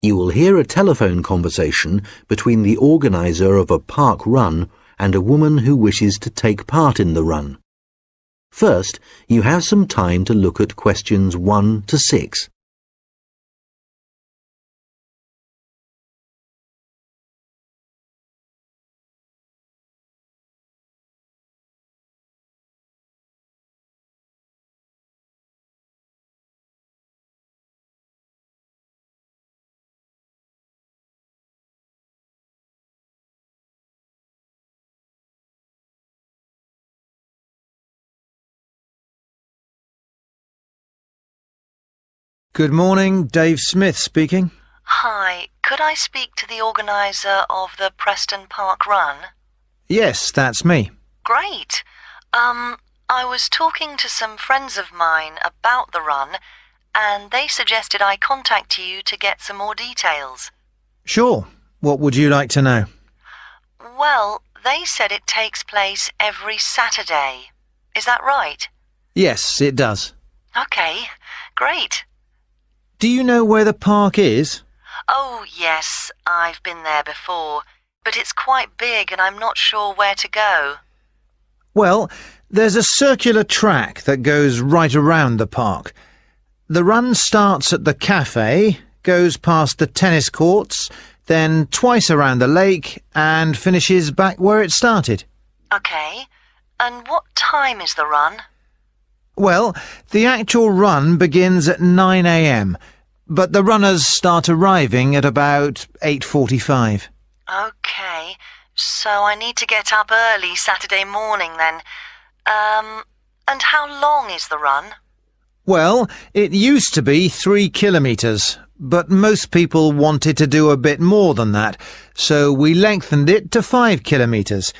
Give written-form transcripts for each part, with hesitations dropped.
You will hear a telephone conversation between the organizer of a park run and a woman who wishes to take part in the run. First, you have some time to look at questions 1 to 6. Good morning, Dave Smith speaking. Hi, could I speak to the organiser of the Preston Park Run? Yes, that's me. Great. I was talking to some friends of mine about the run, and they suggested I contact you to get some more details. Sure. What would you like to know? Well, they said it takes place every Saturday. Is that right? Yes, it does. Okay, great. Do you know where the park is? Oh, yes, I've been there before, but it's quite big and I'm not sure where to go. Well, there's a circular track that goes right around the park. The run starts at the cafe, goes past the tennis courts, then twice around the lake and finishes back where it started. Okay, and what time is the run? Well, the actual run begins at 9 a.m, but the runners start arriving at about 8:45. Okay, so I need to get up early Saturday morning then. And how long is the run? Well, it used to be 3 kilometres, but most people wanted to do a bit more than that, so we lengthened it to 5 kilometres.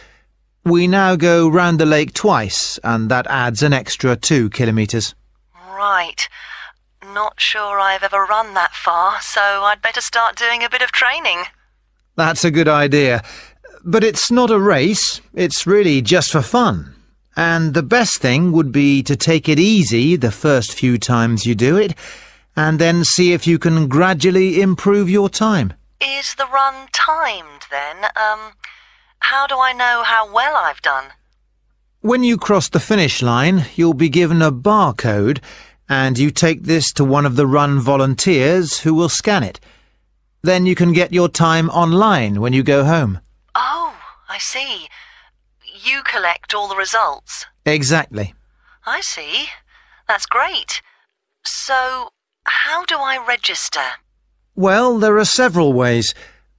We now go round the lake twice, and that adds an extra 2 kilometres. Right. Not sure I've ever run that far, so I'd better start doing a bit of training. That's a good idea. But it's not a race, it's really just for fun. And the best thing would be to take it easy the first few times you do it, and then see if you can gradually improve your time. Is the run timed then? How do I know how well I've done? When you cross the finish line, you'll be given a barcode, and you take this to one of the run volunteers who will scan it. Then you can get your time online when you go home. Oh, I see. You collect all the results. Exactly. I see. That's great. So, how do I register? Well, there are several ways.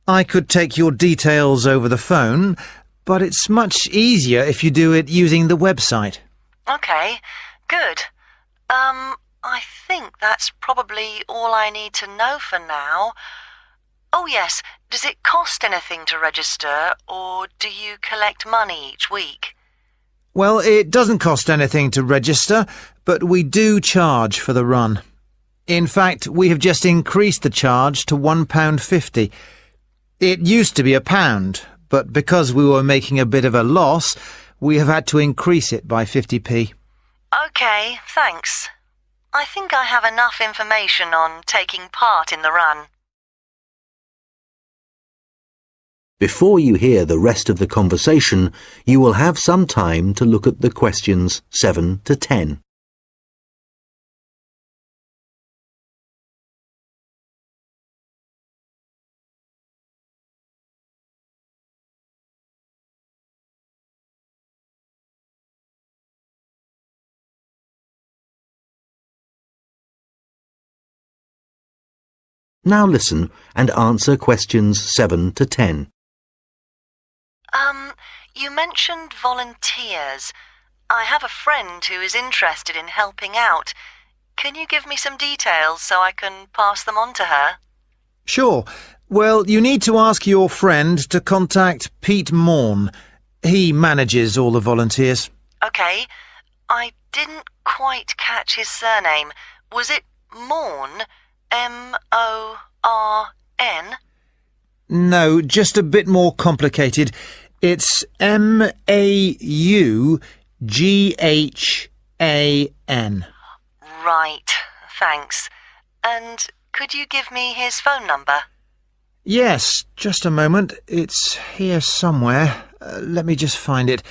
I could take your details over the phone, but it's much easier if you do it using the website. Okay, good. I think that's probably all I need to know for now. Oh yes, does it cost anything to register, or do you collect money each week? Well, it doesn't cost anything to register, but we do charge for the run. In fact, we have just increased the charge to £1.50. It used to be £1, but because we were making a bit of a loss, we have had to increase it by 50p. Okay, thanks. I think I have enough information on taking part in the run. Before you hear the rest of the conversation, you will have some time to look at the questions 7 to 10. Now listen and answer questions 7 to 10. You mentioned volunteers. I have a friend who is interested in helping out. Can you give me some details so I can pass them on to her? Sure. Well, you need to ask your friend to contact Pete Morn. He manages all the volunteers. Okay. I didn't quite catch his surname. Was it Morn? M-O-R-N? No, just a bit more complicated. It's M-A-U-G-H-A-N. Right, thanks. And Could you give me his phone number? Yes, just a moment. It's here somewhere. Let me just find it.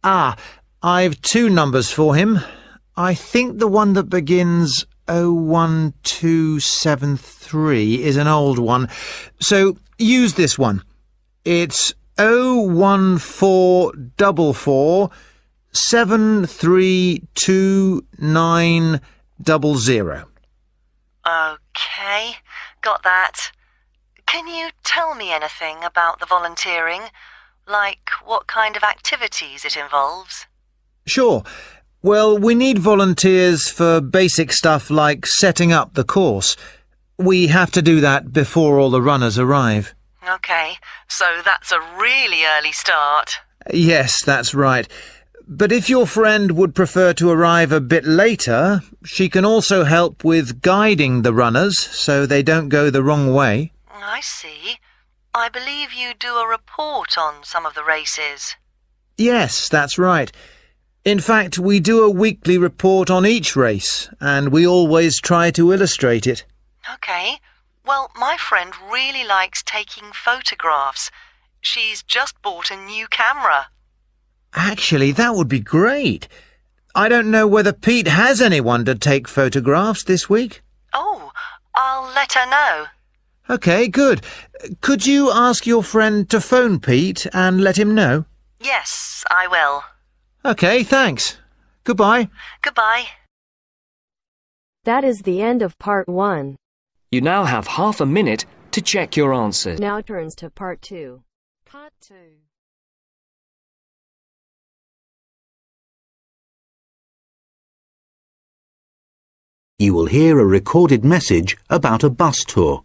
I've two numbers for him. I think the one that begins 01273 is an old one. So use this one. It's 01444 73290. Okay, got that. Can you tell me anything about the volunteering? Like what kind of activities it involves? Sure. Well, we need volunteers for basic stuff like setting up the course. We have to do that before all the runners arrive. Okay, so that's a really early start. Yes, that's right. But if your friend would prefer to arrive a bit later, she can also help with guiding the runners so they don't go the wrong way. I see. I believe you do a report on some of the races. Yes, that's right. In fact, we do a weekly report on each race, and we always try to illustrate it. Okay. Well, my friend really likes taking photographs. She's just bought a new camera. Actually, that would be great. I don't know whether Pete has anyone to take photographs this week. Oh, I'll let her know. OK, good. Could you ask your friend to phone Pete and let him know? Yes, I will. OK, thanks. Goodbye. Goodbye. That is the end of part 1. You now have half a minute to check your answers. Now turns to part 2. Part 2. You will hear a recorded message about a bus tour.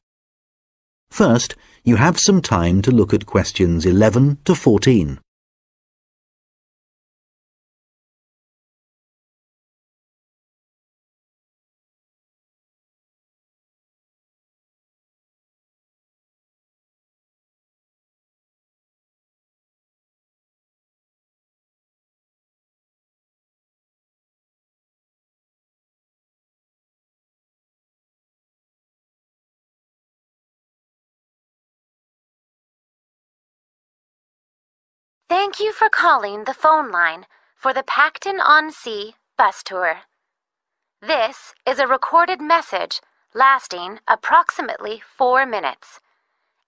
First, you have some time to look at questions 11 to 14. Thank you for calling the phone line for the Pacton-on-Sea bus tour. This is a recorded message lasting approximately 4 minutes,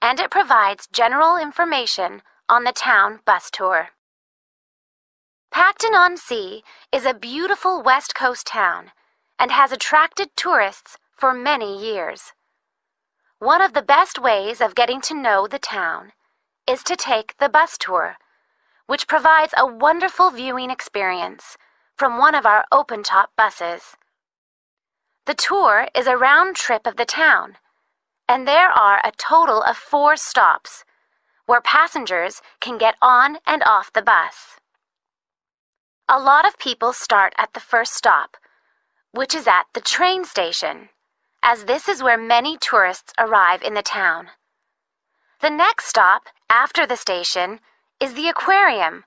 and it provides general information on the town bus tour. Pacton-on-Sea is a beautiful West Coast town and has attracted tourists for many years. One of the best ways of getting to know the town is to take the bus tour, which provides a wonderful viewing experience from one of our open-top buses. The tour is a round trip of the town, and there are a total of 4 stops where passengers can get on and off the bus. A lot of people start at the first stop, which is at the train station, as this is where many tourists arrive in the town. The next stop after the station is the aquarium,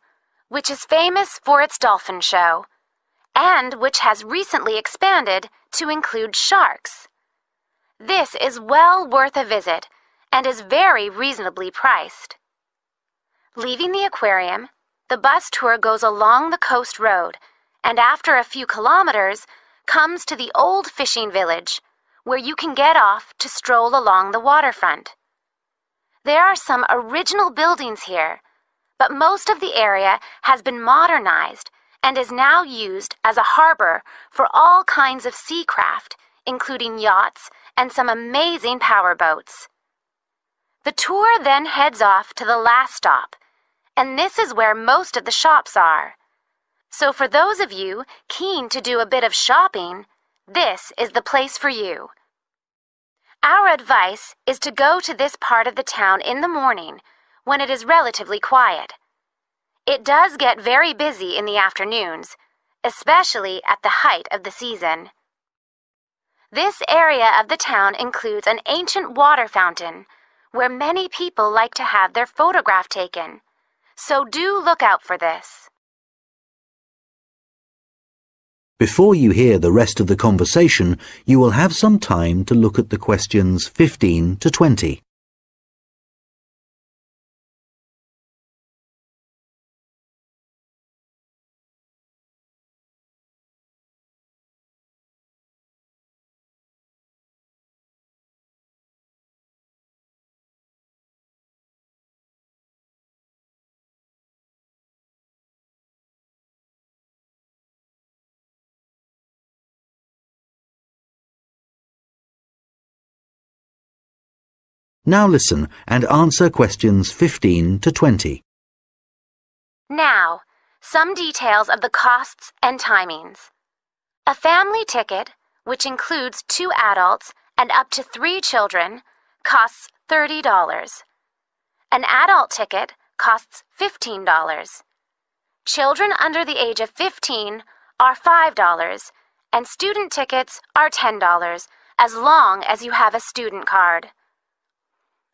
which is famous for its dolphin show, and which has recently expanded to include sharks. This is well worth a visit and is very reasonably priced. Leaving the aquarium, the bus tour goes along the coast road and after a few kilometers comes to the old fishing village, where you can get off to stroll along the waterfront. There are some original buildings here, but most of the area has been modernized and is now used as a harbor for all kinds of sea craft, including yachts and some amazing powerboats. The tour then heads off to the last stop, and this is where most of the shops are. So for those of you keen to do a bit of shopping, this is the place for you. Our advice is to go to this part of the town in the morning when it is relatively quiet. It does get very busy in the afternoons, especially at the height of the season. This area of the town includes an ancient water fountain where many people like to have their photograph taken, so do look out for this. Before you hear the rest of the conversation, you will have some time to look at the questions 15 to 20. Now listen and answer questions 15 to 20. Now, some details of the costs and timings. A family ticket, which includes 2 adults and up to 3 children, costs $30. An adult ticket costs $15. Children under the age of 15 are $5, and student tickets are $10, as long as you have a student card.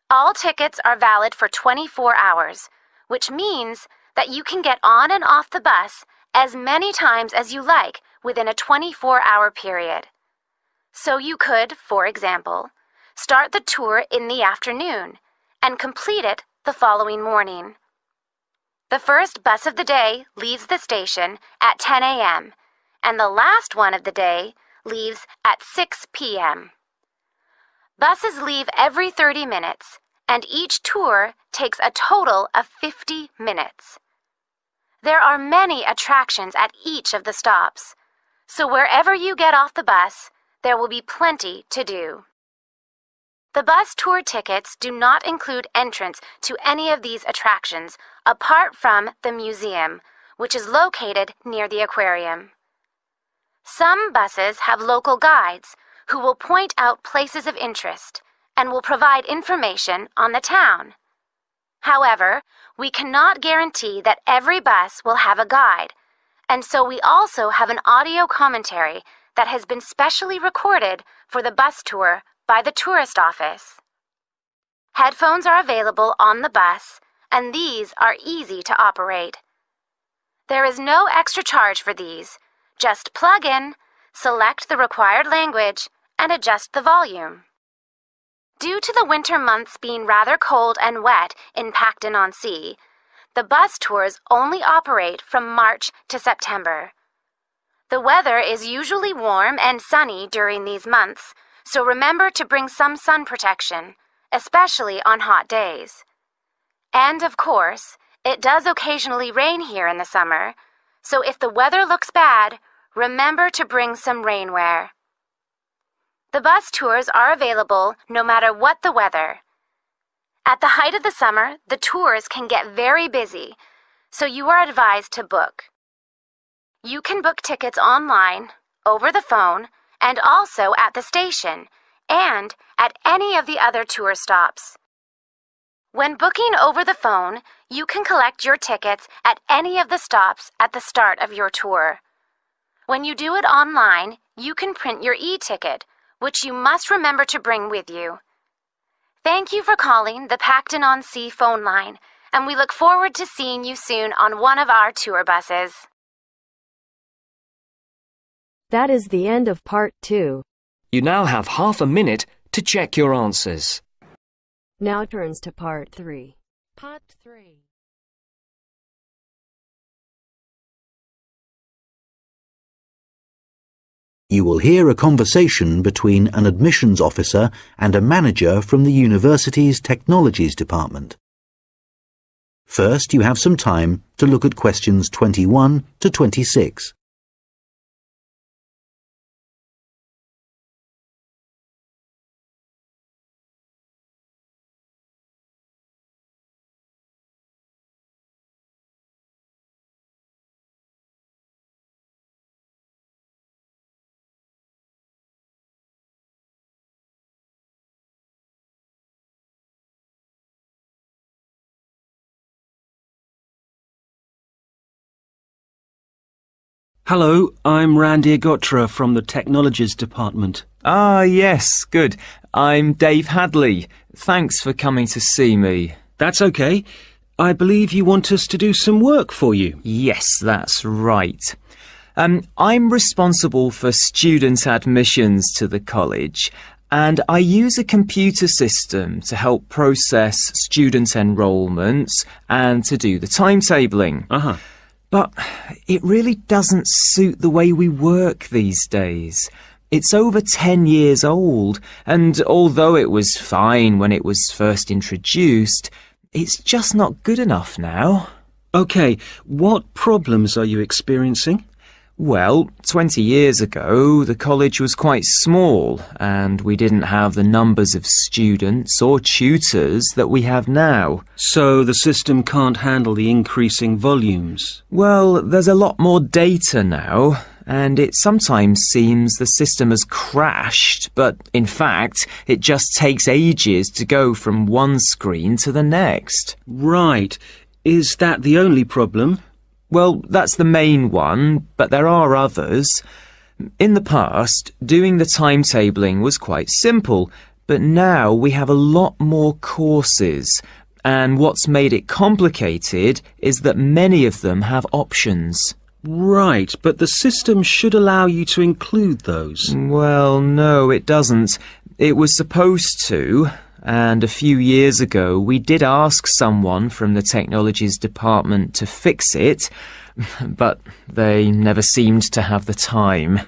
All tickets are valid for 24 hours, which means that you can get on and off the bus as many times as you like within a 24-hour period. So you could, for example, start the tour in the afternoon and complete it the following morning. The first bus of the day leaves the station at 10 a.m., and the last one of the day leaves at 6 p.m. Buses leave every 30 minutes, and each tour takes a total of 50 minutes. There are many attractions at each of the stops, so wherever you get off the bus, there will be plenty to do. The bus tour tickets do not include entrance to any of these attractions apart from the museum, which is located near the aquarium. Some buses have local guides who will point out places of interest and will provide information on the town. However, we cannot guarantee that every bus will have a guide, and so we also have an audio commentary that has been specially recorded for the bus tour by the tourist office. Headphones are available on the bus, and these are easy to operate. There is no extra charge for these. Just plug in, select the required language, and adjust the volume. Due to the winter months being rather cold and wet in Pacton-on-Sea, the bus tours only operate from March to September. The weather is usually warm and sunny during these months, so remember to bring some sun protection, especially on hot days. And of course, it does occasionally rain here in the summer, so if the weather looks bad, remember to bring some rainwear. The bus tours are available no matter what the weather. At the height of the summer, the tours can get very busy, so you are advised to book. You can book tickets online, over the phone, and also at the station, and at any of the other tour stops. When booking over the phone, you can collect your tickets at any of the stops at the start of your tour. When you do it online, you can print your e-ticket, which you must remember to bring with you. Thank you for calling the Pacton-on-Sea phone line, and we look forward to seeing you soon on one of our tour buses. That is the end of part 2. You now have half a minute to check your answers. Now turns to part 3. Part 3. You will hear a conversation between an admissions officer and a manager from the university's technologies department. First, you have some time to look at questions 21 to 26. Hello, I'm Randy Agotra from the Technologies Department. Ah, yes, good. I'm Dave Hadley. Thanks for coming to see me. That's okay. I believe you want us to do some work for you. Yes, that's right. I'm responsible for student admissions to the college, and I use a computer system to help process student enrolments and to do the timetabling. But it really doesn't suit the way we work these days. It's over 10 years old, and although it was fine when it was first introduced, it's just not good enough now. OK, what problems are you experiencing? Well, 20 years ago, the college was quite small, and we didn't have the numbers of students or tutors that we have now. So the system can't handle the increasing volumes? Well, there's a lot more data now, and it sometimes seems the system has crashed, but in fact, it just takes ages to go from one screen to the next. Right. Is that the only problem? Well, that's the main one, but there are others. In the past, doing the timetabling was quite simple, but now we have a lot more courses, and what's made it complicated is that many of them have options. Right, but the system should allow you to include those. Well, no, it doesn't. It was supposed to. And a few years ago, we did ask someone from the technologies department to fix it, but they never seemed to have the time.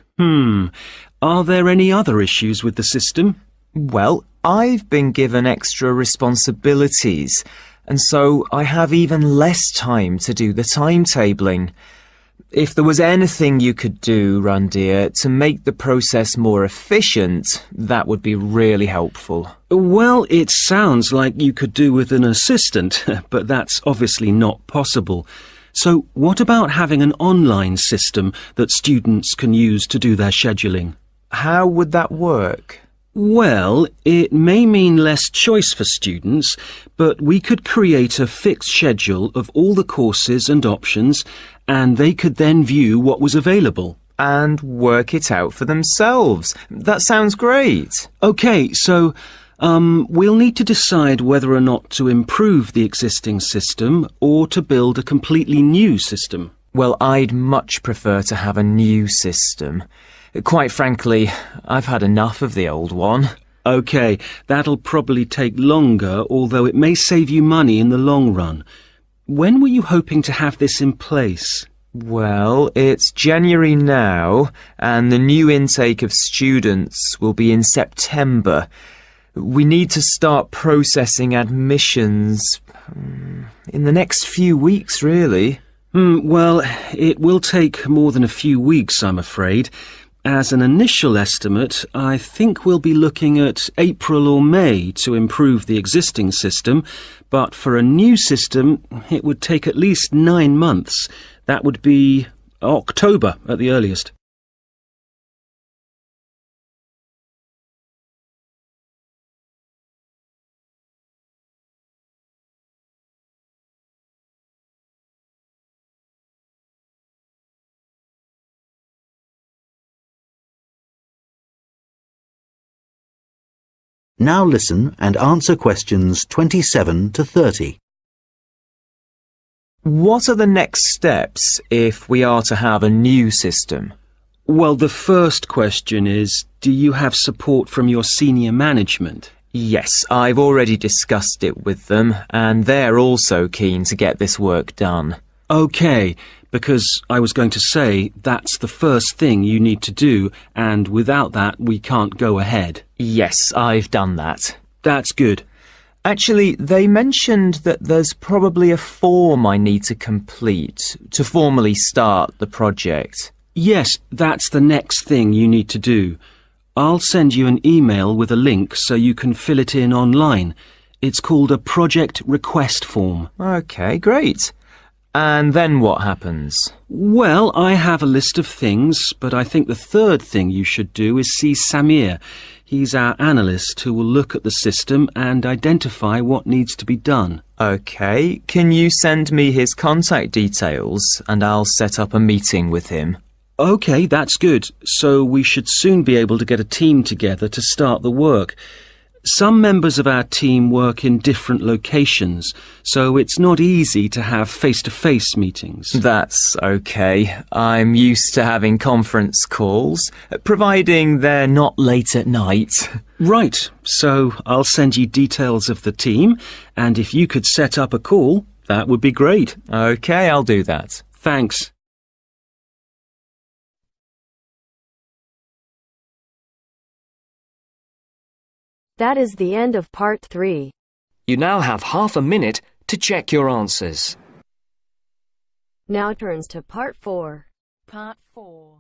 Are there any other issues with the system? Well, I've been given extra responsibilities, and so I have even less time to do the timetabling. If there was anything you could do, Randir, to make the process more efficient, that would be really helpful. Well, it sounds like you could do with an assistant, but that's obviously not possible. So what about having an online system that students can use to do their scheduling? How would that work? Well, it may mean less choice for students, but we could create a fixed schedule of all the courses and options, and they could then view what was available. And work it out for themselves. That sounds great. OK, so we'll need to decide whether or not to improve the existing system or to build a completely new system. Well, I'd much prefer to have a new system. Quite frankly, I've had enough of the old one. OK, that'll probably take longer, although it may save you money in the long run. When were you hoping to have this in place? Well, it's January now, and the new intake of students will be in September. We need to start processing admissions in the next few weeks, really. Well, it will take more than a few weeks, I'm afraid. As an initial estimate, I think we'll be looking at April or May to improve the existing system, but for a new system, it would take at least 9 months. That would be October at the earliest. Now listen and answer questions 27 to 30. What are the next steps if we are to have a new system? Well, the first question is, do you have support from your senior management? Yes, I've already discussed it with them, and they're also keen to get this work done. OK, because I was going to say that's the first thing you need to do, and without that we can't go ahead. Yes, I've done that. That's good. Actually, they mentioned that there's probably a form I need to complete to formally start the project. Yes, that's the next thing you need to do. I'll send you an email with a link so you can fill it in online. It's called a project request form. OK, great. And then what happens? Well, I have a list of things, but I think the third thing you should do is see Samir. He's our analyst who will look at the system and identify what needs to be done. OK, can you send me his contact details and I'll set up a meeting with him? OK, that's good. So we should soon be able to get a team together to start the work. Some members of our team work in different locations, so it's not easy to have face-to-face meetings. That's okay. I'm used to having conference calls, providing they're not late at night. Right, so I'll send you details of the team, and if you could set up a call, that would be great. Okay, I'll do that. Thanks. That is the end of part 3. You now have half a minute to check your answers. Now turns to part 4. Part 4.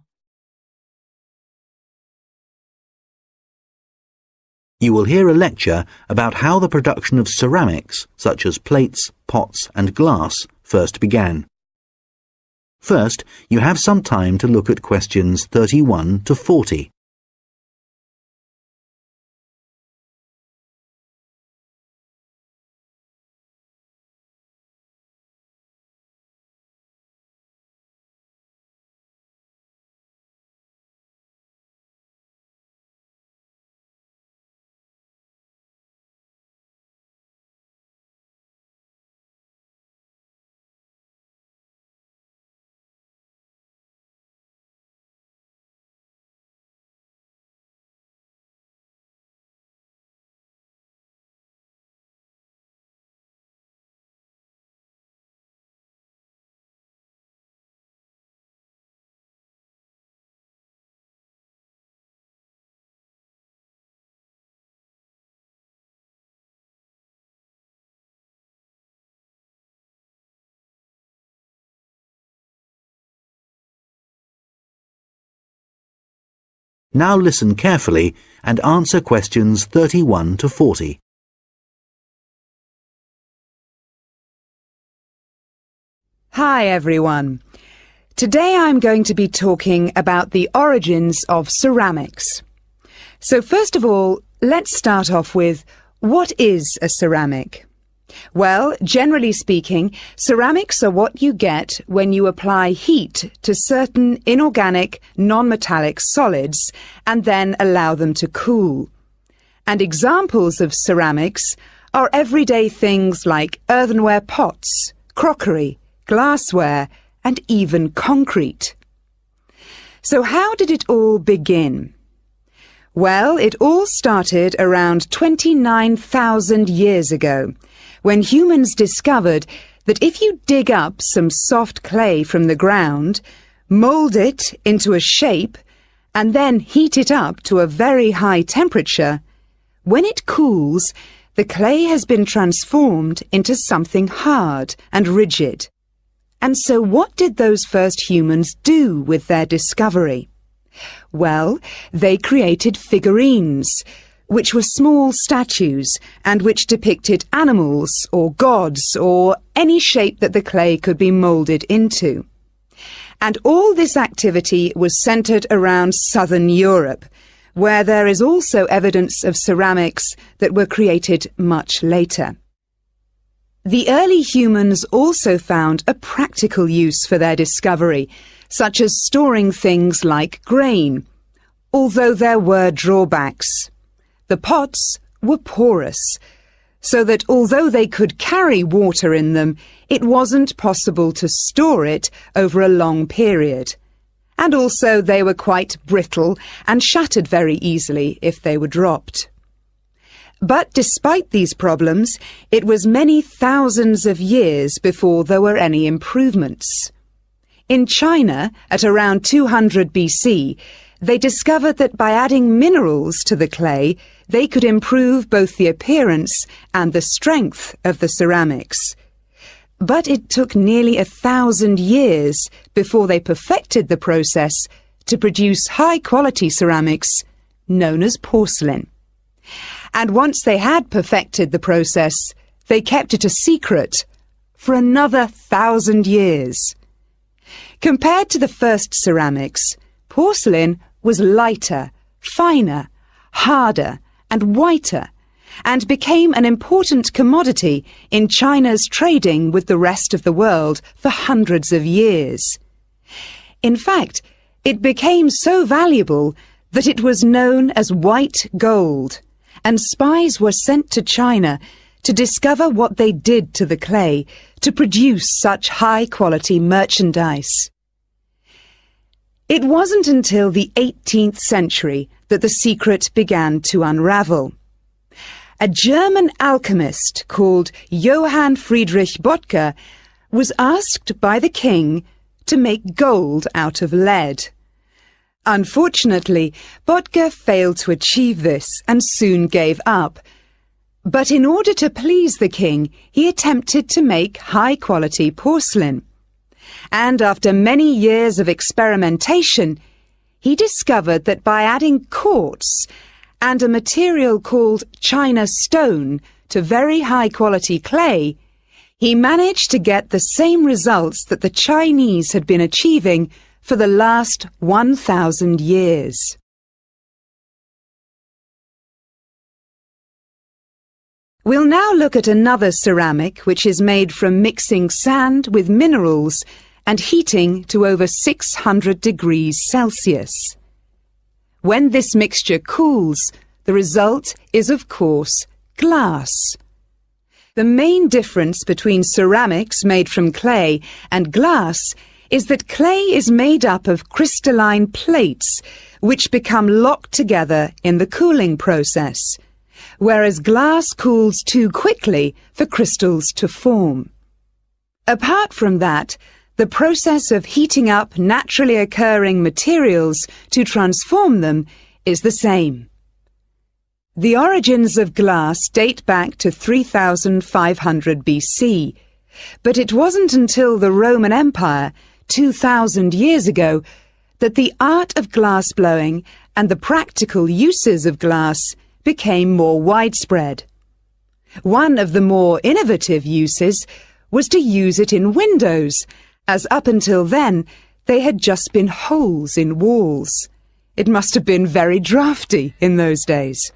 You will hear a lecture about how the production of ceramics, such as plates, pots and glass, first began. First, you have some time to look at questions 31 to 40. Now listen carefully and answer questions 31 to 40. Hi everyone. Today I'm going to be talking about the origins of ceramics. So first of all, let's start off with, what is a ceramic? Well, generally speaking, ceramics are what you get when you apply heat to certain inorganic, non-metallic solids and then allow them to cool. And examples of ceramics are everyday things like earthenware pots, crockery, glassware, and even concrete. So how did it all begin? Well, it all started around 29,000 years ago, when humans discovered that if you dig up some soft clay from the ground, mould it into a shape, and then heat it up to a very high temperature, when it cools, the clay has been transformed into something hard and rigid. And so what did those first humans do with their discovery? Well, they created figurines, which were small statues and which depicted animals or gods or any shape that the clay could be moulded into. And all this activity was centred around southern Europe, where there is also evidence of ceramics that were created much later. The early humans also found a practical use for their discovery, such as storing things like grain, although there were drawbacks. The pots were porous, so that although they could carry water in them, it wasn't possible to store it over a long period. And also they were quite brittle and shattered very easily if they were dropped. But despite these problems, it was many thousands of years before there were any improvements. In China, at around 200 BC, they discovered that by adding minerals to the clay, they could improve both the appearance and the strength of the ceramics. But it took nearly 1,000 years before they perfected the process to produce high-quality ceramics known as porcelain. And once they had perfected the process, they kept it a secret for another 1,000 years. Compared to the first ceramics, porcelain was lighter, finer, harder, and whiter, and became an important commodity in China's trading with the rest of the world for hundreds of years. In fact, it became so valuable that it was known as white gold, and spies were sent to China to discover what they did to the clay to produce such high-quality merchandise. It wasn't until the 18th century that the secret began to unravel. A German alchemist called Johann Friedrich Böttger was asked by the king to make gold out of lead. Unfortunately, Böttger failed to achieve this and soon gave up. But in order to please the king, he attempted to make high-quality porcelain. And after many years of experimentation, he discovered that by adding quartz and a material called China stone to very high-quality clay, he managed to get the same results that the Chinese had been achieving for the last 1,000 years. We'll now look at another ceramic which is made from mixing sand with minerals and heating to over 600 degrees Celsius. When this mixture cools, the result is, of course, glass. The main difference between ceramics made from clay and glass is that clay is made up of crystalline plates which become locked together in the cooling process, whereas glass cools too quickly for crystals to form. Apart from that, the process of heating up naturally occurring materials to transform them is the same. The origins of glass date back to 3500 BC, but it wasn't until the Roman Empire, 2,000 years ago, that the art of glass blowing and the practical uses of glass became more widespread. One of the more innovative uses was to use it in windows, as up until then they had just been holes in walls. It must have been very drafty in those days.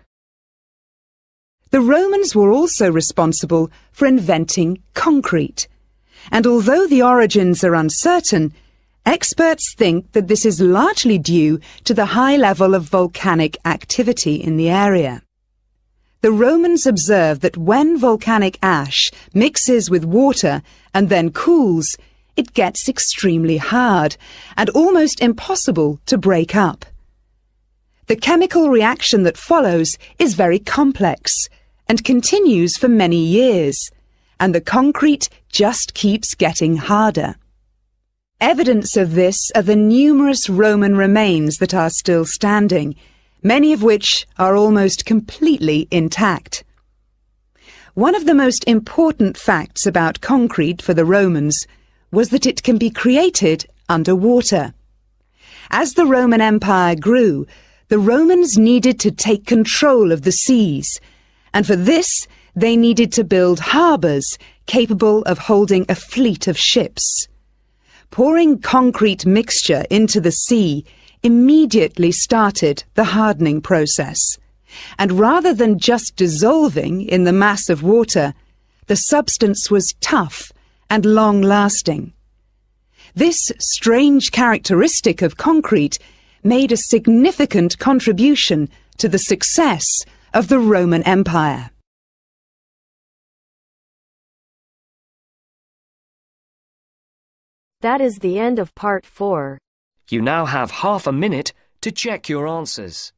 The Romans were also responsible for inventing concrete, and although the origins are uncertain, experts think that this is largely due to the high level of volcanic activity in the area. The Romans observed that when volcanic ash mixes with water and then cools, it gets extremely hard and almost impossible to break up. The chemical reaction that follows is very complex and continues for many years, and the concrete just keeps getting harder. Evidence of this are the numerous Roman remains that are still standing, many of which are almost completely intact. One of the most important facts about concrete for the Romans was that it can be created underwater. As the Roman Empire grew, the Romans needed to take control of the seas, and for this they needed to build harbours capable of holding a fleet of ships. Pouring concrete mixture into the sea immediately started the hardening process, and rather than just dissolving in the mass of water, the substance was tough and long-lasting. This strange characteristic of concrete made a significant contribution to the success of the Roman Empire. That is the end of part 4. You now have half a minute to check your answers.